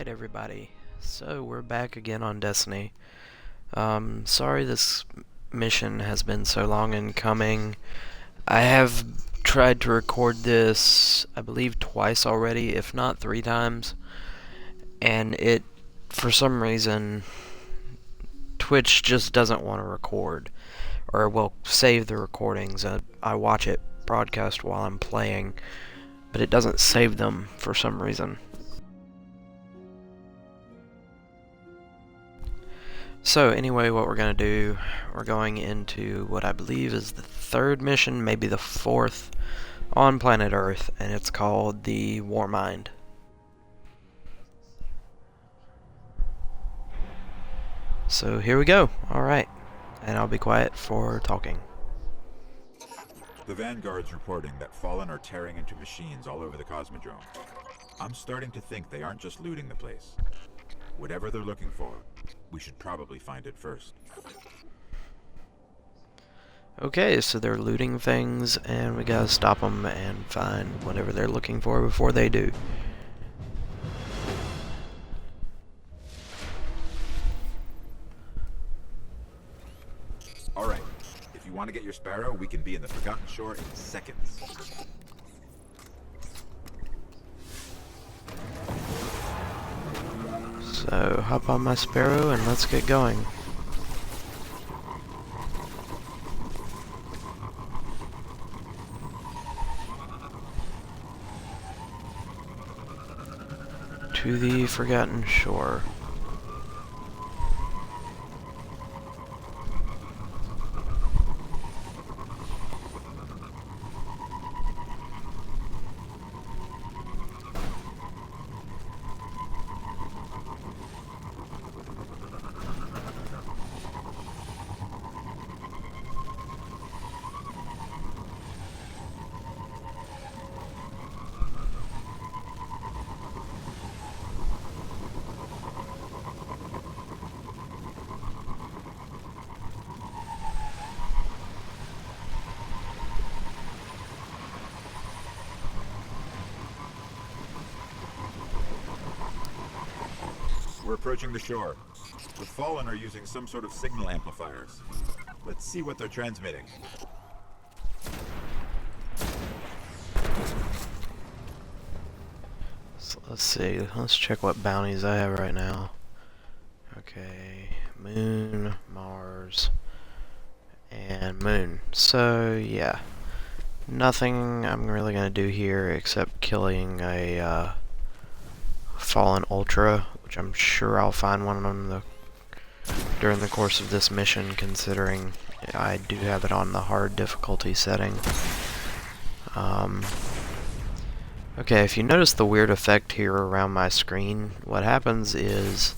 Alright everybody, so we're back again on Destiny. Sorry this mission has been so long in coming. I have tried to record this, I believe twice already, if not 3 times. And for some reason, Twitch just doesn't want to record. Or will save the recordings. I watch it broadcast while I'm playing, but it doesn't save them for some reason. So anyway, what we're going to do, we're going into what I believe is the 3rd mission, maybe the 4th, on planet Earth, and it's called the Warmind. So here we go. Alright, and I'll be quiet for talking. The Vanguard's reporting that Fallen are tearing into machines all over the Cosmodrome. I'm starting to think they aren't just looting the place. Whatever they're looking for, we should probably find it first. Okay, so they're looting things, and we gotta stop them and find whatever they're looking for before they do. Alright, if you want to get your Sparrow, we can be in the Forgotten Shore in seconds. So, hop on my Sparrow and let's get going. To the Forgotten Shore. We're approaching the shore. The Fallen are using some sort of signal amplifiers. Let's see what they're transmitting. So let's see, let's check what bounties I have right now. Okay, Moon, Mars, and Moon. So, yeah. Nothing I'm really gonna do here except killing a Fallen Ultra, which I'm sure I'll find one on during the course of this mission, considering I do have it on the hard difficulty setting. Okay, if you notice the weird effect here around my screen, what happens is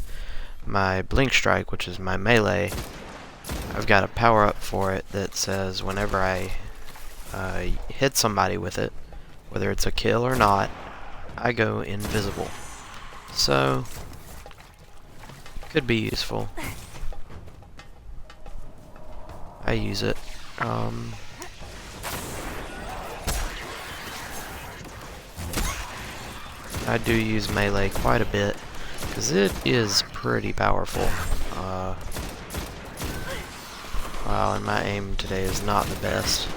my Blink Strike, which is my melee, I've got a power up for it that says whenever I hit somebody with it, whether it's a kill or not, I go invisible. So, could be useful. I use it. I do use melee quite a bit, because it is pretty powerful. Wow, and my aim today is not the best.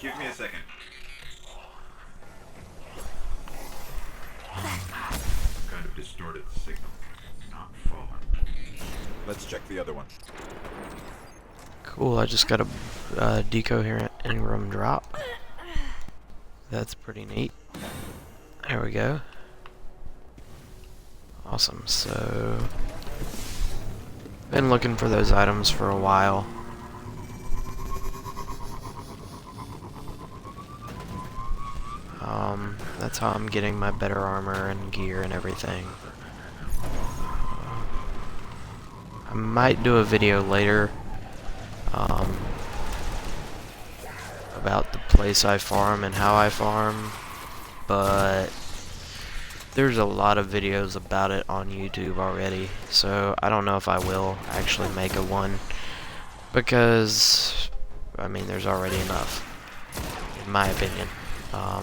Give me a second. Kind of distorted signal. Not Fallen. Let's check the other one. Cool, I just got a decoherent Ingram drop. That's pretty neat. There we go. Awesome, so been looking for those items for a while. That's how I'm getting my better armor and gear and everything. I might do a video later about the place I farm and how I farm, but there's a lot of videos about it on YouTube already, so I don't know if I will actually make a one, because, I mean, there's already enough, in my opinion. I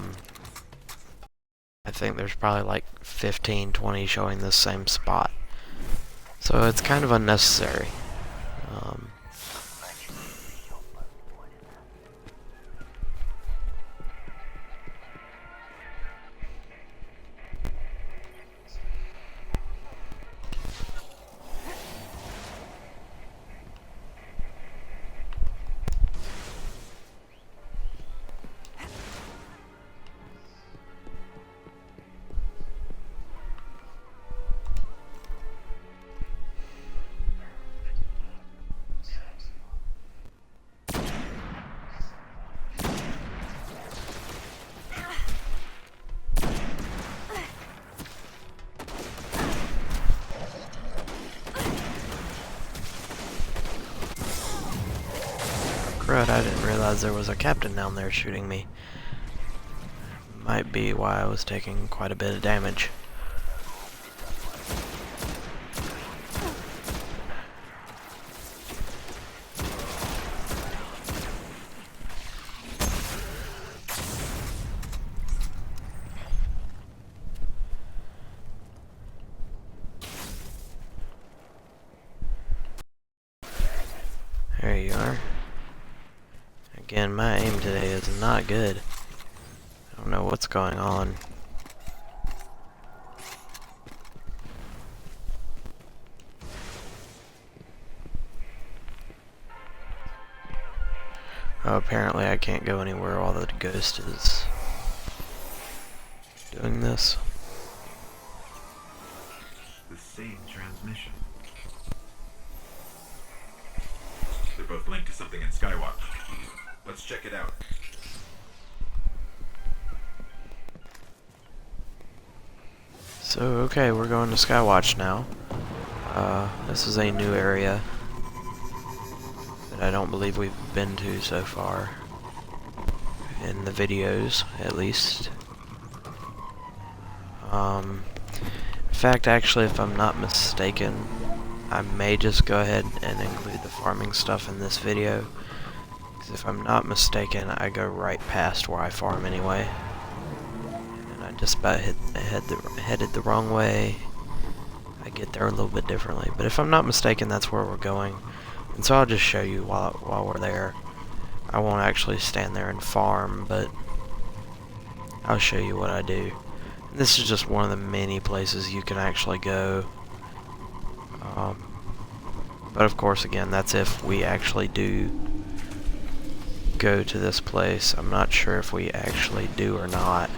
think there's probably like 15, 20 showing this same spot, so it's kind of unnecessary. Crud, I didn't realize there was a captain down there shooting me. Might be why I was taking quite a bit of damage. There you are. Again, my aim today is not good. I don't know what's going on. Oh, apparently I can't go anywhere while the ghost is doing this. The same transmission. They're both linked to something in Skywatch. Let's check it out. So, okay, we're going to Skywatch now. This is a new area that I don't believe we've been to so far. In the videos, at least. In fact, actually, if I'm not mistaken, I may just go ahead and include the farming stuff in this video. Because if I'm not mistaken, I go right past where I farm anyway. And I just about headed the wrong way. I get there a little bit differently. But if I'm not mistaken, that's where we're going. And so I'll just show you while we're there. I won't actually stand there and farm, but I'll show you what I do. And this is just one of the many places you can actually go. But of course, again, that's if we actually do go to this place. I'm not sure if we actually do or not.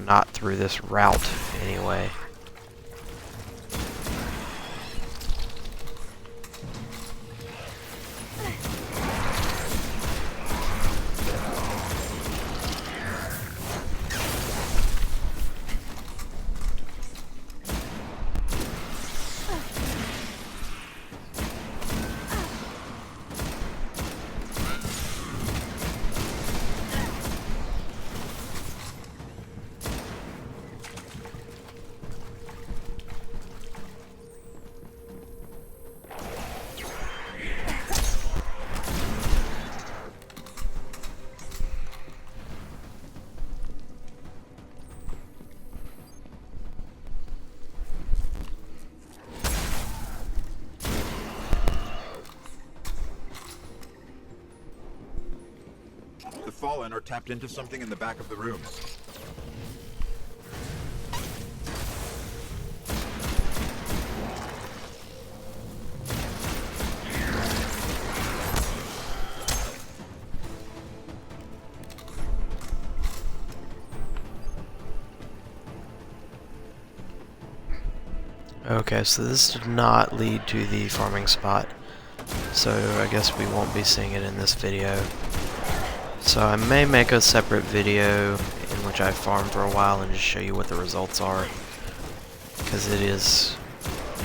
Not through this route, anyway. The Fallen are tapped into something in the back of the room. Okay, so this did not lead to the farming spot, so I guess we won't be seeing it in this video. So I may make a separate video in which I farm for a while and just show you what the results are, because it is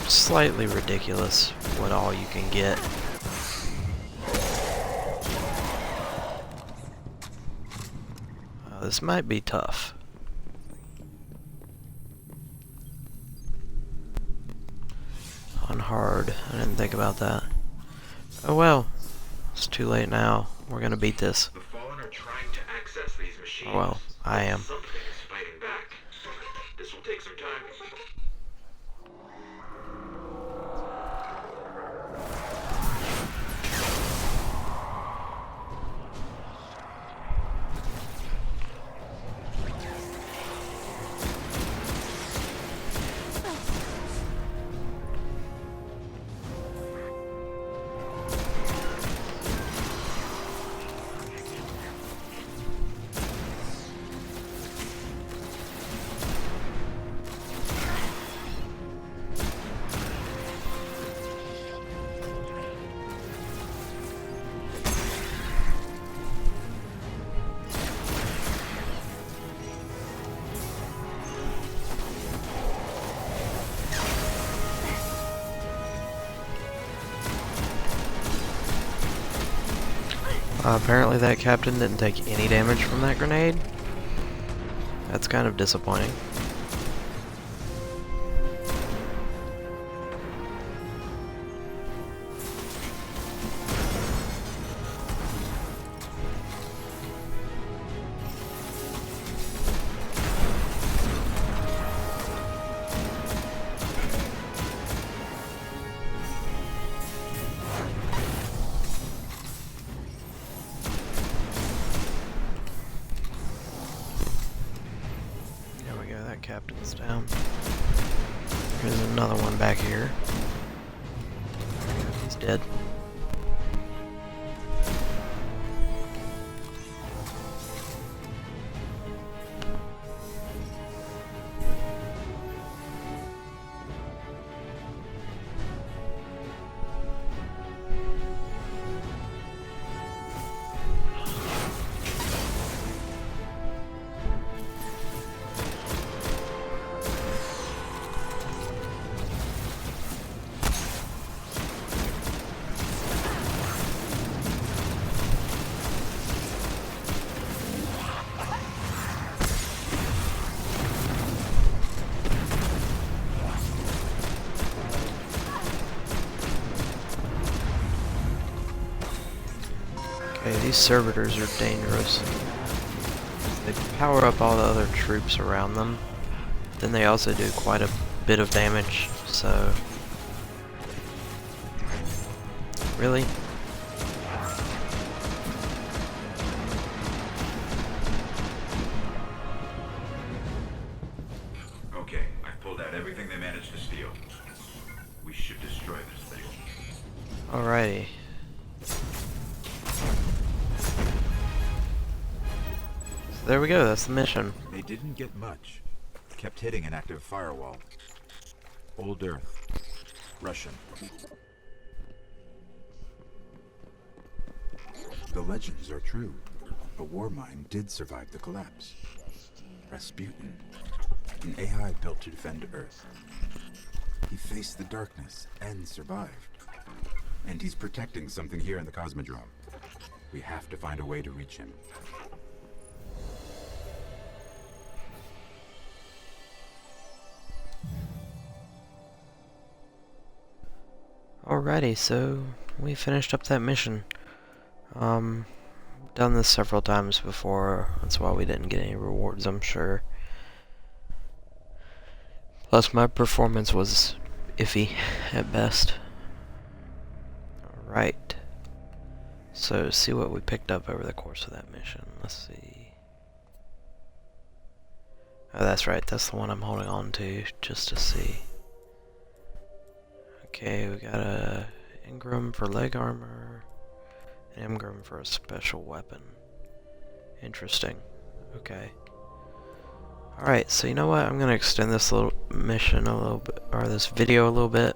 slightly ridiculous what all you can get. This might be tough. on hard. I didn't think about that. Oh well. It's too late now. We're gonna beat this. The Fallen are trying to access these machines. Oh well, I am. Something is fighting back. This will take some time. Apparently that captain didn't take any damage from that grenade. That's kind of disappointing. Captain's down. There's another one back here. He's dead. Okay, these servitors are dangerous. They power up all the other troops around them. Then they also do quite a bit of damage, so... Really? Okay, I've pulled out everything they managed to steal. We should destroy this thing. Alrighty. So there we go, that's the mission. They didn't get much. Kept hitting an active firewall. Old Earth. Russian. The legends are true. A war mine did survive the collapse. Rasputin. An AI built to defend Earth. He faced the darkness and survived. And he's protecting something here in the Cosmodrome. We have to find a way to reach him. Alrighty, so we finished up that mission. Done this several times before, that's why we didn't get any rewards, I'm sure. Plus my performance was iffy at best. Alright. So see what we picked up over the course of that mission. Let's see. Oh, that's right, that's the one I'm holding on to just to see. Okay, we got a Engram for leg armor, an Engram for a special weapon. Interesting. Okay. Alright, so you know what? I'm gonna extend this little mission a little bit, or this video a little bit,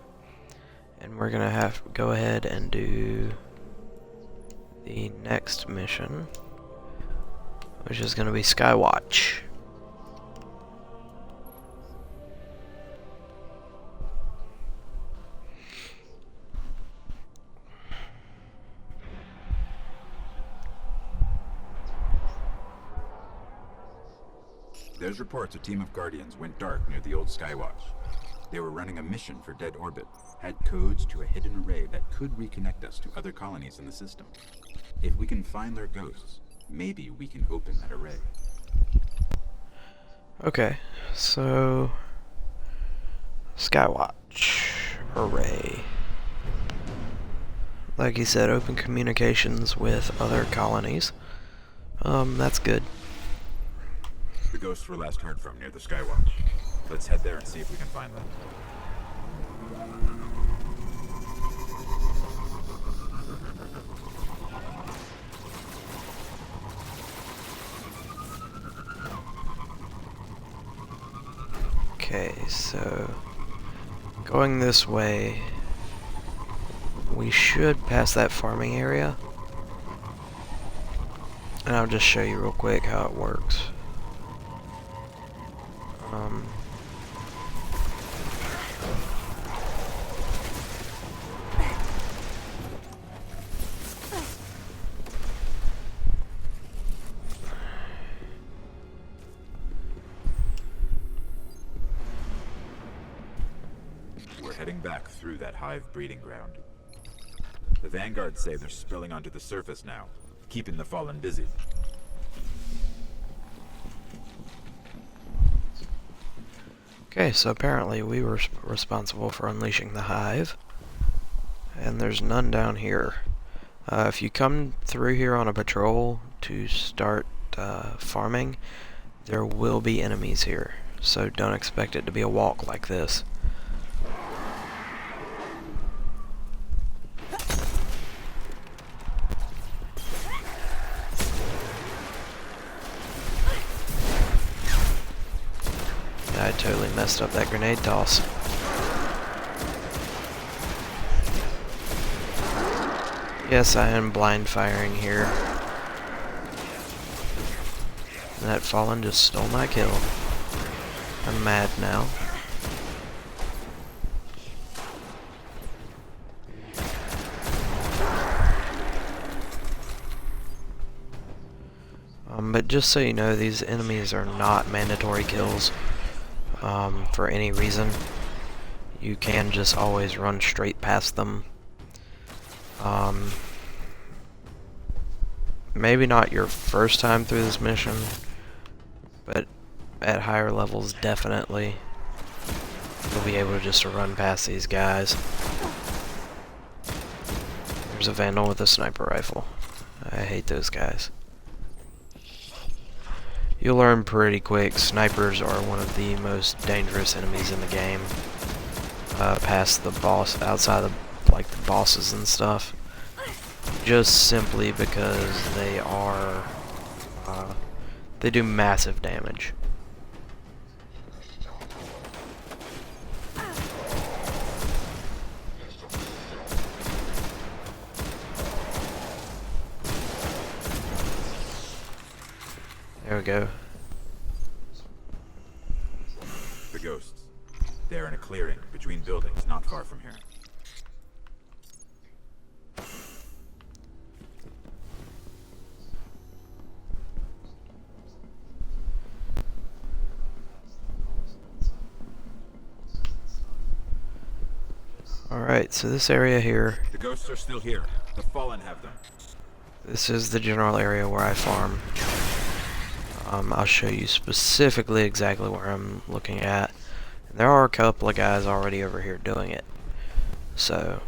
and we're gonna have to go ahead and do the next mission, which is gonna be Skywatch. There's reports a team of Guardians went dark near the old Skywatch. They were running a mission for Dead Orbit, had codes to a hidden array that could reconnect us to other colonies in the system. If we can find their ghosts, maybe we can open that array. Okay, so Skywatch array. Like he said, open communications with other colonies. That's good. The ghosts were last heard from near the Skywatch. Let's head there and see if we can find them. Okay, so going this way, we should pass that farming area. And I'll just show you real quick how it works. We're heading back through that hive breeding ground. The Vanguard say they're spilling onto the surface now, keeping the Fallen busy. Okay, so apparently we were responsible for unleashing the hive. And there's none down here. If you come through here on a patrol to start farming, there will be enemies here. So don't expect it to be a walk like this. I totally messed up that grenade toss. Yes, I am blind firing here. That Fallen just stole my kill. I'm mad now. But just so you know, these enemies are not mandatory kills. For any reason. You can just always run straight past them. Maybe not your first time through this mission, but at higher levels definitely you'll be able just to run past these guys. There's a Vandal with a sniper rifle. I hate those guys. You'll learn pretty quick, snipers are one of the most dangerous enemies in the game. Past the boss, outside of like the bosses and stuff. Just simply because they are, they do massive damage. There we go. The ghosts. They're in a clearing between buildings not far from here. Alright, so this area here, The ghosts are still here. The Fallen have them. this is the general area where I farm. I'll show you specifically exactly where I'm looking at. There are a couple of guys already over here doing it. So,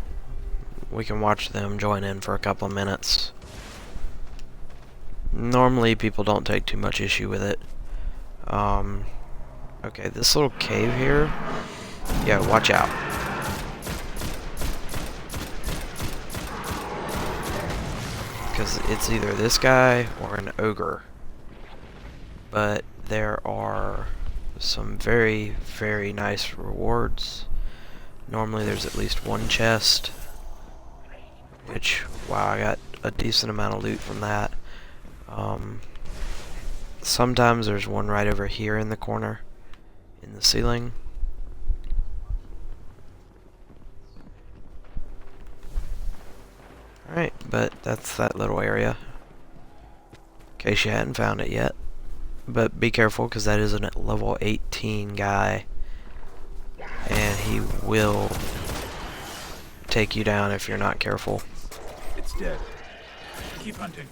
we can watch them join in for a couple of minutes. Normally people don't take too much issue with it. Okay, this little cave here, yeah, watch out. Because it's either this guy or an ogre. But there are some very, very nice rewards. Normally there's at least one chest, which, wow, I got a decent amount of loot from that. Sometimes there's one right over here in the corner, in the ceiling. Alright, but that's that little area, in case you hadn't found it yet. But be careful, because that is a level 18 guy, and he will take you down if you're not careful. It's dead. Keep hunting.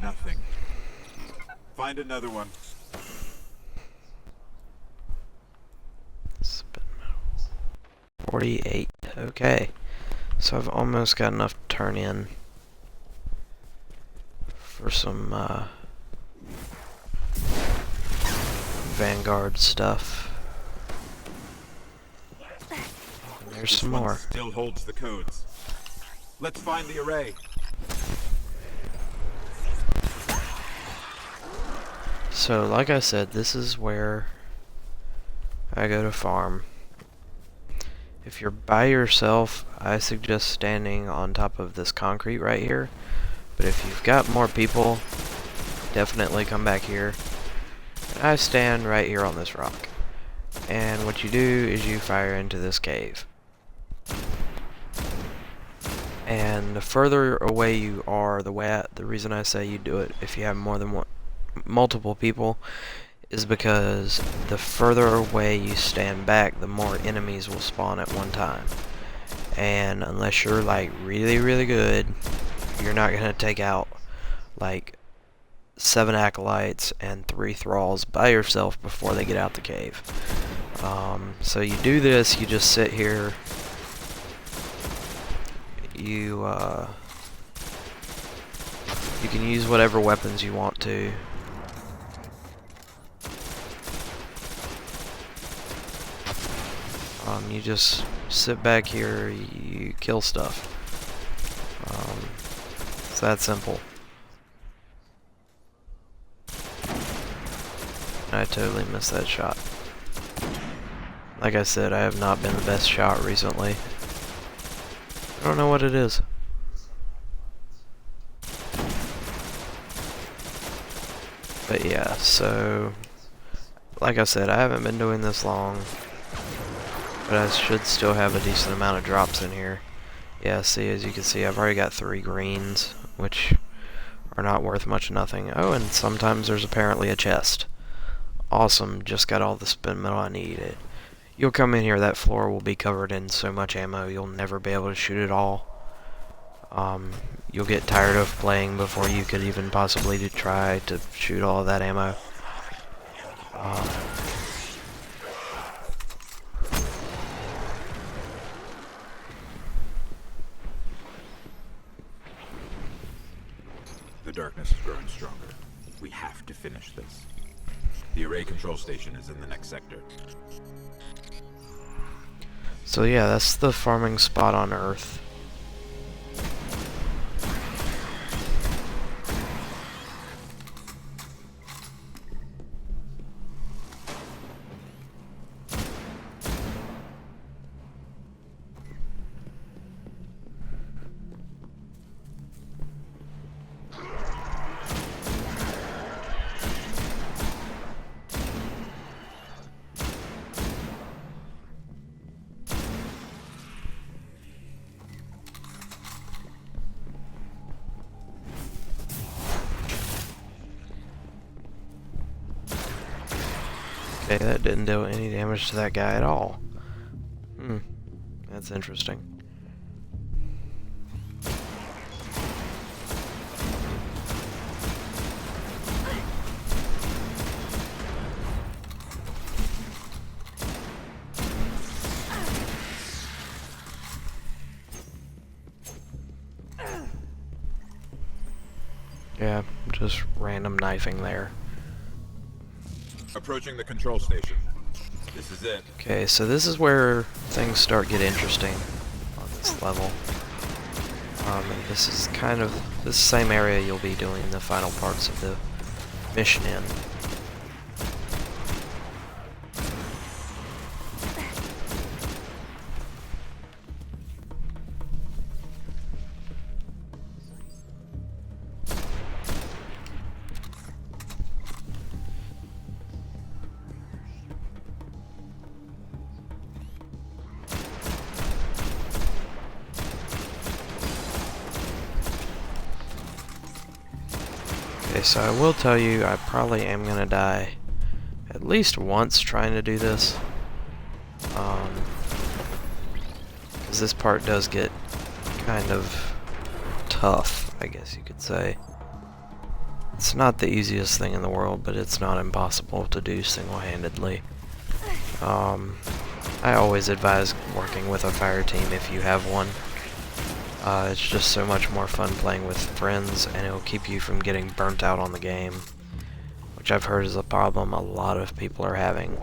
Nothing. Find another one. 48. Okay. So I've almost got enough to turn in for some Vanguard stuff. And there's This some one more. still holds the codes. Let's find the array. So like I said, this is where I go to farm. If you're by yourself, I suggest standing on top of this concrete right here. But if you've got more people, definitely come back here. And I stand right here on this rock. And what you do is you fire into this cave. And the further away you are, the reason I say you do it if you have more than multiple people is because the further away you stand back, the more enemies will spawn at one time. And unless you're like really, really good, you're not gonna take out like 7 acolytes and 3 thralls by yourself before they get out the cave. So you do this, you just sit here, you can use whatever weapons you want to. You just sit back here, you kill stuff. It's that simple. I totally missed that shot. Like I said, I have not been the best shot recently. I don't know what it is. But yeah, so like I said, I haven't been doing this long, but I should still have a decent amount of drops in here. Yeah, see, as you can see, I've already got 3 greens, which are not worth much of nothing. Oh, and sometimes there's apparently a chest. Awesome, just got all the spin metal I needed. You'll come in here, that floor will be covered in so much ammo, you'll never be able to shoot it all. You'll get tired of playing before you could even possibly try to shoot all of that ammo. The darkness is growing stronger. We have to finish this. The array control station is in the next sector. So yeah, that's the farming spot on Earth. Okay, that didn't do any damage to that guy at all. That's interesting. Yeah, just random knifing there. Approaching the control station. This is it. Okay, so this is where things start get interesting on this level. And this is kind of the same area you'll be doing the final parts of the mission in. Okay, so I will tell you, I probably am gonna die at least once trying to do this. Because this part does get kind of tough, I guess you could say. It's not the easiest thing in the world, but it's not impossible to do single-handedly. I always advise working with a fire team if you have one. It's just so much more fun playing with friends, and it'll keep you from getting burnt out on the game, which I've heard is a problem a lot of people are having.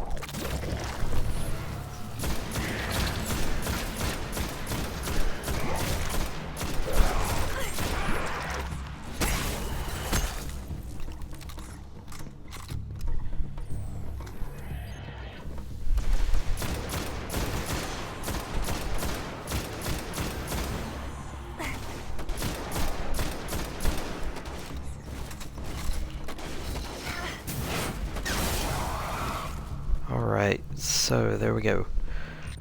Alright, so there we go.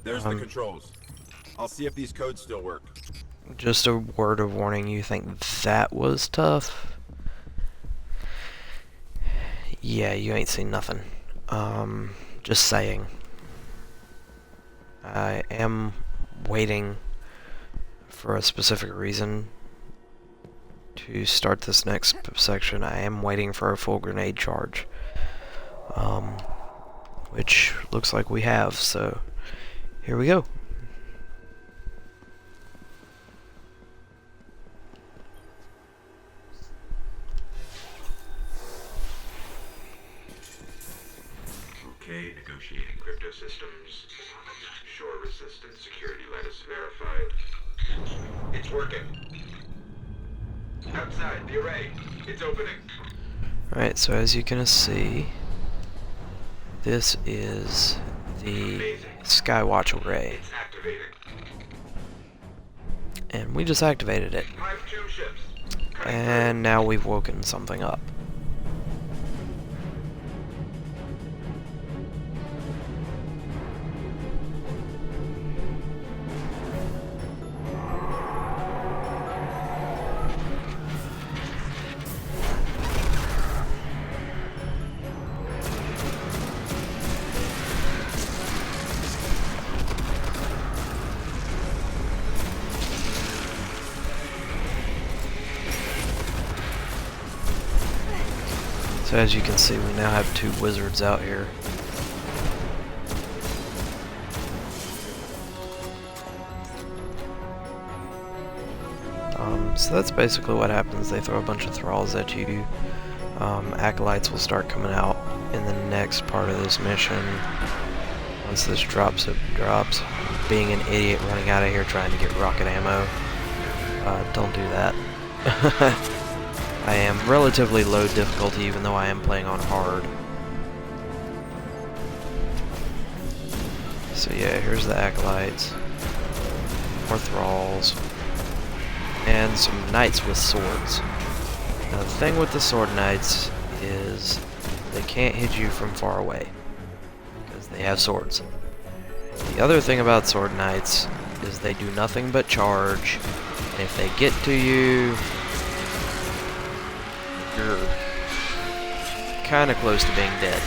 There's the controls. I'll see if these codes still work. Just a word of warning, you think that was tough? Yeah, you ain't seen nothing. Just saying. I am waiting for a specific reason to start this next section. I am waiting for a full grenade charge. Which looks like we have, so here we go. Okay, negotiating crypto systems. Shore resistant security lattice verified. It's working. Outside, the array. It's opening. Alright, so as you can see, this is the Skywatch array. It's activating. And we just activated it. I have 2 ships. And now we've woken something up. So as you can see, we now have 2 wizards out here. So that's basically what happens. They throw a bunch of thralls at you. Acolytes will start coming out in the next part of this mission. Once this drops, it drops. Being an idiot running out of here trying to get rocket ammo. Don't do that. I am relatively low difficulty even though I am playing on hard. So yeah, here's the acolytes. More thralls. And some knights with swords. Now the thing with the sword knights is they can't hit you from far away because they have swords. The other thing about sword knights is they do nothing but charge, and if they get to you, you're kind of close to being dead.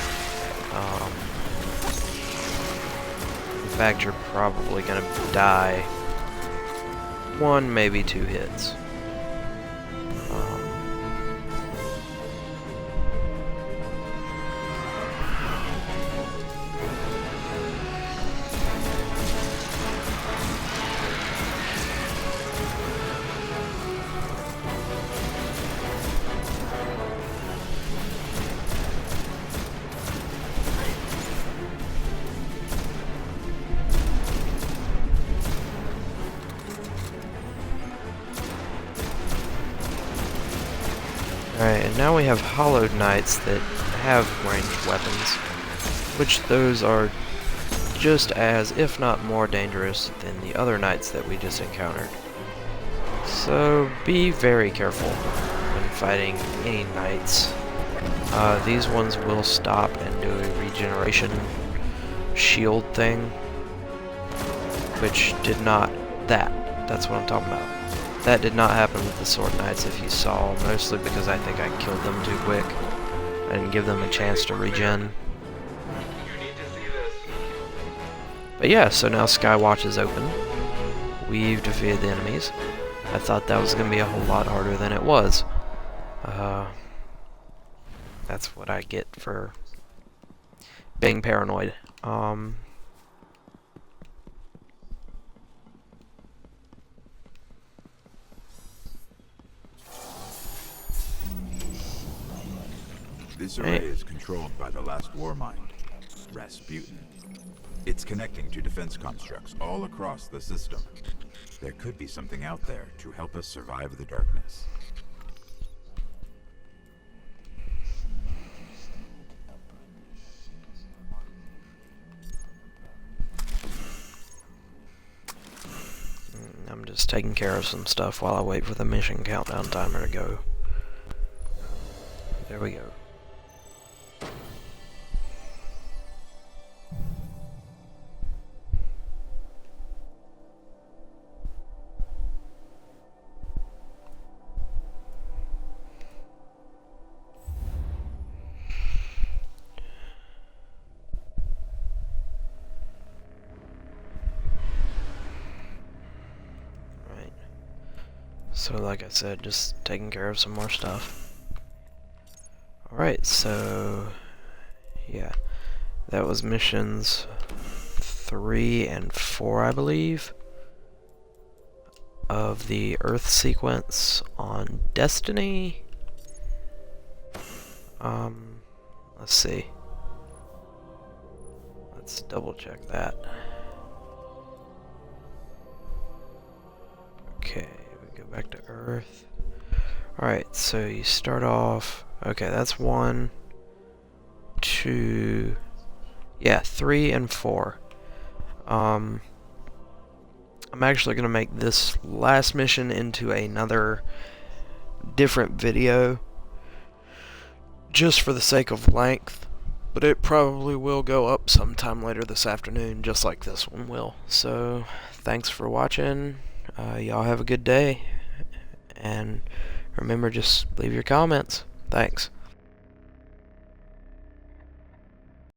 In fact, you're probably going to die 1, maybe 2 hits. Alright, and now we have hollowed knights that have ranged weapons, which those are just as, if not more dangerous than the other knights that we just encountered. So be very careful when fighting any knights. These ones will stop and do a regeneration shield thing, which did not, that's what I'm talking about. That did not happen with the Sword Knights, if you saw, mostly because I think I killed them too quick. I didn't give them a chance to regen. But yeah, so now Skywatch is open. We've defeated the enemies. I thought that was going to be a whole lot harder than it was. That's what I get for being paranoid. This array is controlled by the last Warmind, Rasputin. It's connecting to defense constructs all across the system. There could be something out there to help us survive the darkness. I'm just taking care of some stuff while I wait for the mission countdown timer to go. There we go. So like I said, just taking care of some more stuff. Alright, so yeah, that was missions 3 and 4, I believe, of the Earth sequence on Destiny. Let's see. Let's double check that. Okay. Go back to Earth. Alright, so you start off... Okay, that's 1, 2... Yeah, 3 and 4. I'm actually going to make this last mission into another different video, just for the sake of length, but it probably will go up sometime later this afternoon, just like this one will. So, thanks for watching. Y'all have a good day, and remember, just leave your comments. Thanks.